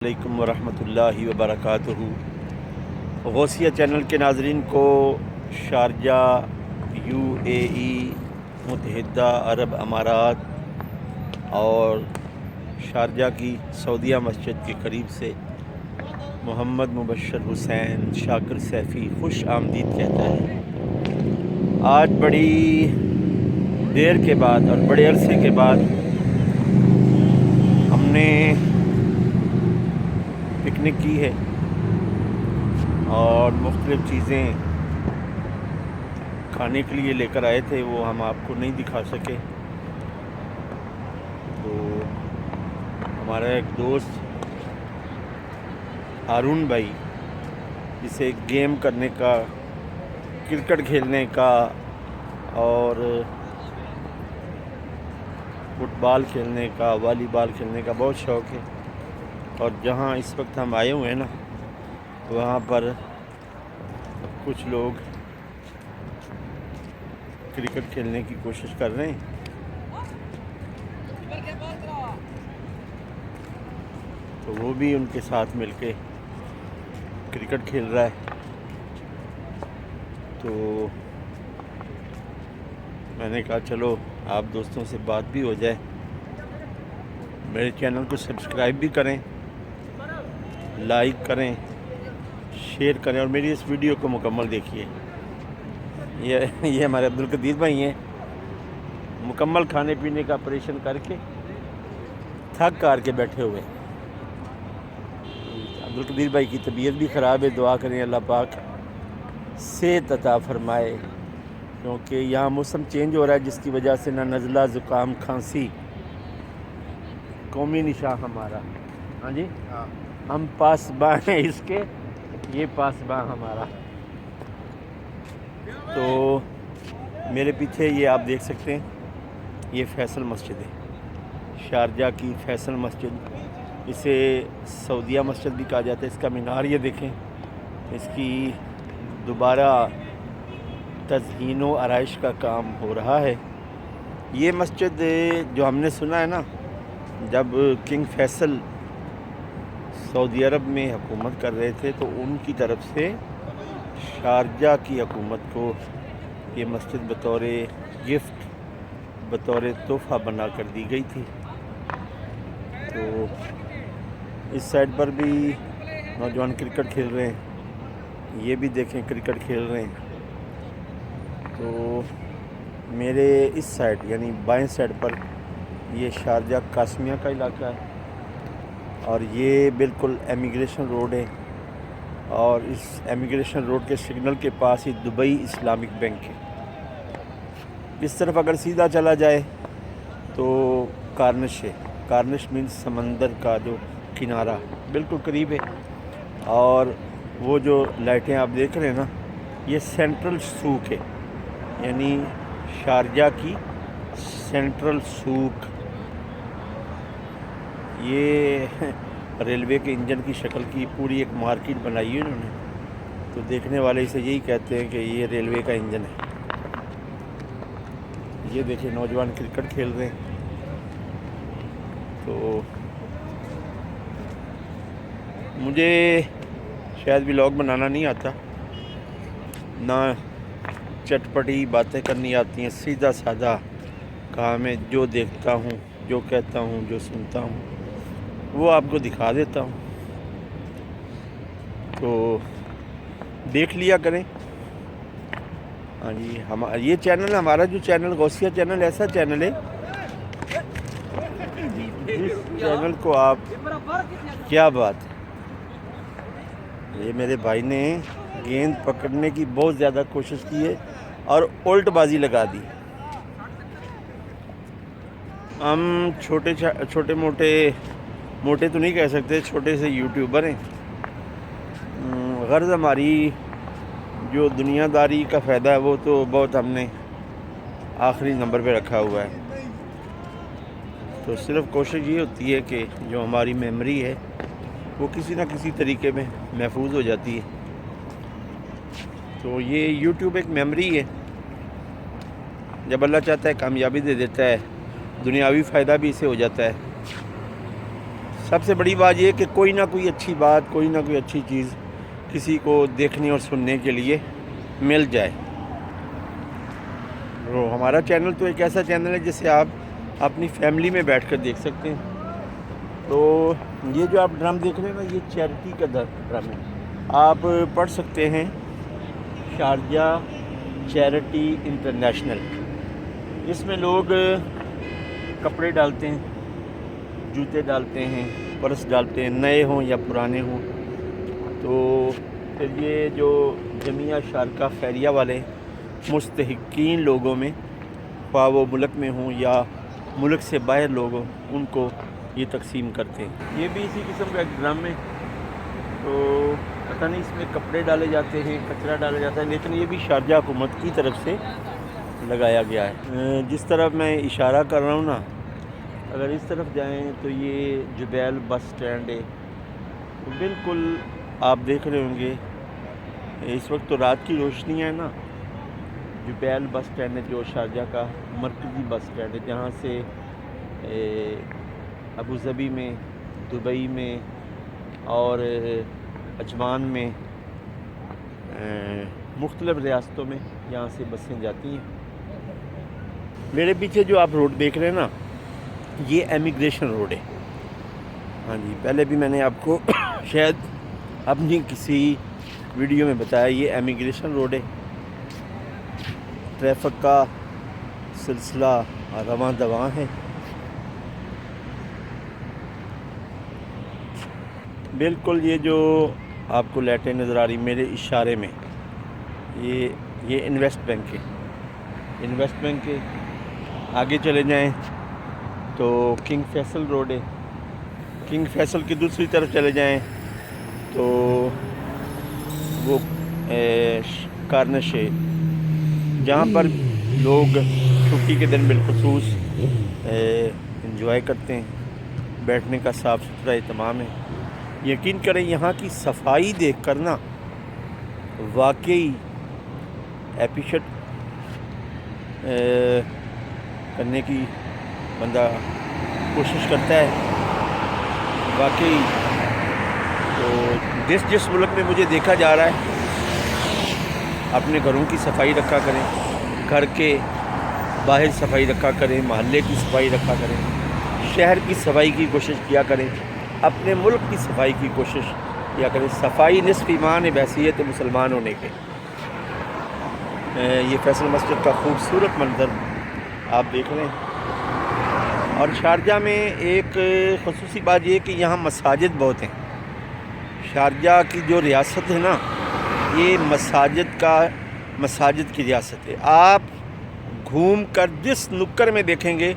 علیکم ورحمۃ اللہ وبرکاتہ۔ غوثیہ چینل کے ناظرین کو شارجہ UAE متحدہ عرب امارات اور شارجہ کی سعودیہ مسجد کے قریب سے محمد مبشر حسین شاکر سیفی خوش آمدید کہتا ہے۔ آج بڑی دیر کے بعد اور بڑے عرصے کے بعد ہم نے پکنک کی ہے اور مختلف چیزیں کھانے کے لیے لے کر آئے تھے، وہ ہم آپ کو نہیں دکھا سکے۔ تو ہمارا ایک دوست ہارون بھائی، جسے گیم کرنے کا، کرکٹ کھیلنے کا اور فٹ بال کھیلنے کا، والی بال کھیلنے کا بہت شوق ہے، اور جہاں اس وقت ہم آئے ہوئے ہیں نا، وہاں پر کچھ لوگ کرکٹ کھیلنے کی کوشش کر رہے ہیں۔ تو وہ بھی ان کے ساتھ مل کے کرکٹ کھیل رہا ہے۔ تو میں نے کہا چلو آپ دوستوں سے بات بھی ہو جائے، میرے چینل کو سبسکرائب بھی کریں، لائک کریں، شیئر کریں، اور میری اس ویڈیو کو مکمل دیکھیے۔ یہ ہمارے عبدالقدیر بھائی ہیں، مکمل کھانے پینے کا آپریشن کر کے تھک کار کے بیٹھے ہوئے۔ عبدالقدیر بھائی کی طبیعت بھی خراب ہے، دعا کریں اللہ پاک صحت عطا فرمائے، کیونکہ یہاں موسم چینج ہو رہا ہے، جس کی وجہ سے نہ نزلہ، زکام، کھانسی۔ قومی نشان ہمارا، ہاں جی، ہم پاسباں ہیں اس کے، یہ پاسباں ہمارا۔ تو میرے پیچھے یہ آپ دیکھ سکتے ہیں، یہ فیصل مسجد ہے، شارجہ کی فیصل مسجد، اسے سعودیہ مسجد بھی کہا جاتا ہے۔ اس کا مینار یہ دیکھیں، اس کی دوبارہ تزئین و آرائش کا کام ہو رہا ہے۔ یہ مسجد جو ہم نے سنا ہے نا، جب کنگ فیصل سعودی عرب میں حکومت کر رہے تھے، تو ان کی طرف سے شارجہ کی حکومت کو یہ مسجد بطور گفٹ، بطور تحفہ بنا کر دی گئی تھی۔ تو اس سائڈ پر بھی نوجوان کرکٹ کھیل رہے ہیں، یہ بھی دیکھیں کرکٹ کھیل رہے ہیں۔ تو میرے اس سائڈ یعنی بائیں سائڈ پر یہ شارجہ قاسمیہ کا علاقہ ہے، اور یہ بالکل امیگریشن روڈ ہے، اور اس امیگریشن روڈ کے سگنل کے پاس ہی دبئی اسلامک بینک ہے۔ اس طرف اگر سیدھا چلا جائے تو کارنش ہے، کارنش مینس سمندر کا جو کنارہ بالکل قریب ہے۔ اور وہ جو لائٹیں آپ دیکھ رہے ہیں نا، یہ سینٹرل سوق ہے، یعنی شارجہ کی سینٹرل سوق۔ یہ ریلوے کے انجن کی شکل کی پوری ایک مارکیٹ بنائی ہے انہوں نے، تو دیکھنے والے اسے یہی کہتے ہیں کہ یہ ریلوے کا انجن ہے۔ یہ دیکھیں نوجوان کرکٹ کھیل رہے ہیں۔ تو مجھے شاید ولاگ بنانا نہیں آتا، نہ چٹپٹی باتیں کرنی آتی ہیں، سیدھا سادہ کام ہے، جو دیکھتا ہوں، جو کہتا ہوں، جو سنتا ہوں، وہ آپ کو دکھا دیتا ہوں۔ تو دیکھ لیا کریں۔ ہاں جی، یہ چینل، ہمارا جو چینل غوثیہ چینل، ایسا چینل ہے جس چینل کو آپ، کیا بات ہے، یہ میرے بھائی نے گیند پکڑنے کی بہت زیادہ کوشش کی ہے اور الٹ بازی لگا دی۔ ہم چھوٹے موٹے تو نہیں کہہ سکتے، چھوٹے سے یوٹیوبر ہیں۔ غرض ہماری جو دنیا داری کا فائدہ ہے وہ تو بہت ہم نے آخری نمبر پہ رکھا ہوا ہے۔ تو صرف کوشش یہ ہوتی ہے کہ جو ہماری میموری ہے وہ کسی نہ کسی طریقے میں محفوظ ہو جاتی ہے۔ تو یہ یوٹیوب ایک میموری ہے، جب اللہ چاہتا ہے کامیابی دے دیتا ہے، دنیاوی فائدہ بھی اسے ہو جاتا ہے، سب سے بڑی بات یہ کہ کوئی نہ کوئی اچھی بات، کوئی نہ کوئی اچھی چیز کسی کو دیکھنے اور سننے کے لیے مل جائے۔ تو ہمارا چینل تو ایک ایسا چینل ہے جسے آپ اپنی فیملی میں بیٹھ کر دیکھ سکتے ہیں۔ تو یہ جو آپ ڈرم دیکھ رہے ہیں نا، یہ چیریٹی کا ڈرم ہے۔ آپ پڑھ سکتے ہیں شارجہ چیریٹی انٹرنیشنل۔ اس میں لوگ کپڑے ڈالتے ہیں، جوتے ڈالتے ہیں، پرس ڈالتے ہیں، نئے ہوں یا پرانے ہوں۔ تو پھر یہ جو جمعیہ شارکہ خیریہ والے مستحقین لوگوں میں، خواہ وہ ملک میں ہوں یا ملک سے باہر لوگ ہوں، ان کو یہ تقسیم کرتے ہیں۔ یہ بھی اسی قسم کا ایک ڈرم ہے۔ تو پتہ نہیں اس میں کپڑے ڈالے جاتے ہیں، کچرا ڈالا جاتا ہے، لیکن یہ بھی شارجہ حکومت کی طرف سے لگایا گیا ہے۔ جس طرف میں اشارہ کر رہا ہوں نا، اگر اس طرف جائیں تو یہ جبیل بس سٹینڈ ہے۔ تو بالکل آپ دیکھ رہے ہوں گے، اس وقت تو رات کی روشنی ہے نا۔ جبیل بس سٹینڈ ہے جو شارجہ کا مرکزی بس سٹینڈ ہے، جہاں سے ابوظہبی میں، دبئی میں اور عجمان میں، مختلف ریاستوں میں یہاں سے بسیں جاتی ہیں۔ میرے پیچھے جو آپ روڈ دیکھ رہے ہیں نا، یہ امیگریشن روڈ ہے۔ ہاں جی، پہلے بھی میں نے آپ کو شاید اپنی کسی ویڈیو میں بتایا، یہ امیگریشن روڈ ہے۔ ٹریفک کا سلسلہ رواں دواں ہے۔ بالکل یہ جو آپ کو لائٹیں نظر آ رہی میرے اشارے میں، یہ انویسٹ بینک ہے۔ انویسٹ بینک کے آگے چلے جائیں تو کنگ فیصل روڈ ہے۔ کنگ فیصل کی دوسری طرف چلے جائیں تو وہ کارنش ہے، جہاں پر لوگ چھٹی کے دن بالخصوص انجوائے کرتے ہیں۔ بیٹھنے کا صاف ستھرا اہتمام ہے۔ یقین کریں یہاں کی صفائی دیکھ کر نا واقعی اپریشیٹ کرنے کی بندہ کوشش کرتا ہے واقعی۔ تو جس ملک میں مجھے دیکھا جا رہا ہے، اپنے گھروں کی صفائی رکھا کریں، گھر کے باہر صفائی رکھا کریں، محلے کی صفائی رکھا کریں، شہر کی صفائی کی کوشش کیا کریں، اپنے ملک کی صفائی کی کوشش کیا کریں۔ صفائی نصف ایمان ہے بحیثیت مسلمان ہونے کے۔ یہ فیصل مسجد کا خوبصورت منظر آپ دیکھ رہے ہیں۔ اور شارجہ میں ایک خصوصی بات یہ ہے کہ یہاں مساجد بہت ہیں۔ شارجہ کی جو ریاست ہے نا، یہ مساجد کی ریاست ہے۔ آپ گھوم کر جس نکر میں دیکھیں گے،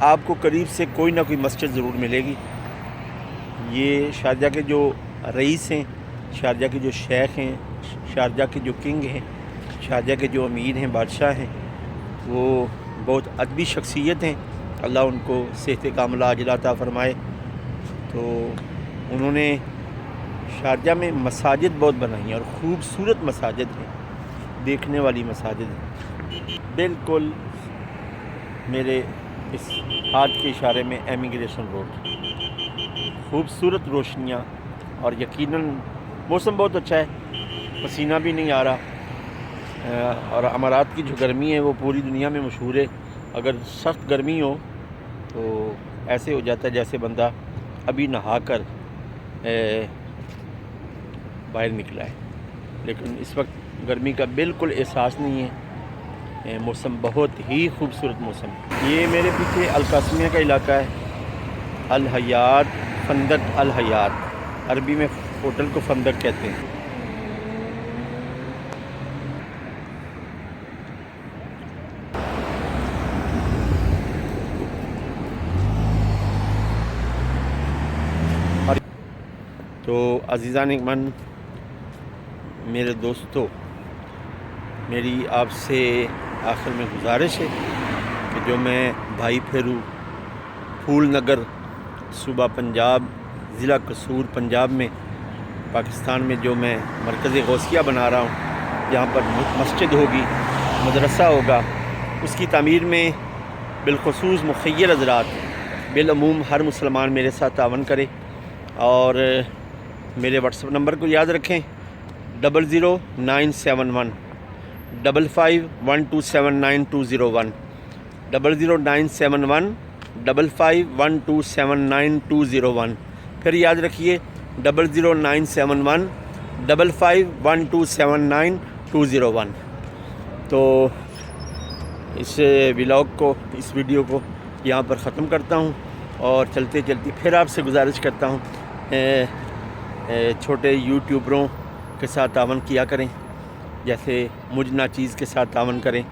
آپ کو قریب سے کوئی نہ کوئی مسجد ضرور ملے گی۔ یہ شارجہ کے جو رئیس ہیں، شارجہ کے جو شیخ ہیں، شارجہ کے جو کنگ ہیں، شارجہ کے جو امیر ہیں، بادشاہ ہیں، وہ بہت ادبی شخصیت ہیں۔ اللہ ان کو صحت کاملہ عاجلہ عطا فرمائے۔ تو انہوں نے شارجہ میں مساجد بہت بنائی ہیں، اور خوبصورت مساجد ہیں، دیکھنے والی مساجد ہیں۔ بالکل میرے اس ہاتھ کے اشارے میں امیگریشن روڈ، خوبصورت روشنیاں، اور یقیناً موسم بہت اچھا ہے، پسینہ بھی نہیں آ رہا۔ اور امارات کی جو گرمی ہے وہ پوری دنیا میں مشہور ہے۔ اگر سخت گرمی ہو تو ایسے ہو جاتا ہے جیسے بندہ ابھی نہا کر باہر نکلا ہے، لیکن اس وقت گرمی کا بالکل احساس نہیں ہے۔ موسم بہت ہی خوبصورت موسم ہے۔ یہ میرے پیچھے القاسمیہ کا علاقہ ہے، الحیات، فندق الحیات، عربی میں ہوٹل کو فندق کہتے ہیں۔ تو عزیزان اکمن، میرے دوستو، میری آپ سے آخر میں گزارش ہے کہ جو میں بھائی پھیرو، پھول نگر، صوبہ پنجاب، ضلع قصور، پنجاب میں، پاکستان میں جو میں مرکز غوثیہ بنا رہا ہوں، جہاں پر مسجد ہوگی، مدرسہ ہوگا، اس کی تعمیر میں بالخصوص مخیر حضرات، بالعموم ہر مسلمان میرے ساتھ تعاون کرے اور میرے واٹس ایپ نمبر کو یاد رکھیں 00971 551279 00971 551279 پھر یاد رکھیے 00971 551279 تو اس ولاگ کو، اس ویڈیو کو یہاں پر ختم کرتا ہوں، اور چلتے چلتے پھر آپ سے گزارش کرتا ہوں چھوٹے یوٹیوبروں کے ساتھ تعاون کیا کریں، جیسے مجھ ناچیز کے ساتھ تعاون کریں،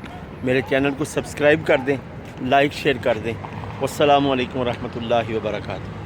میرے چینل کو سبسکرائب کر دیں، لائک شیئر کر دیں۔ والسلام علیکم ورحمۃ اللہ وبرکاتہ۔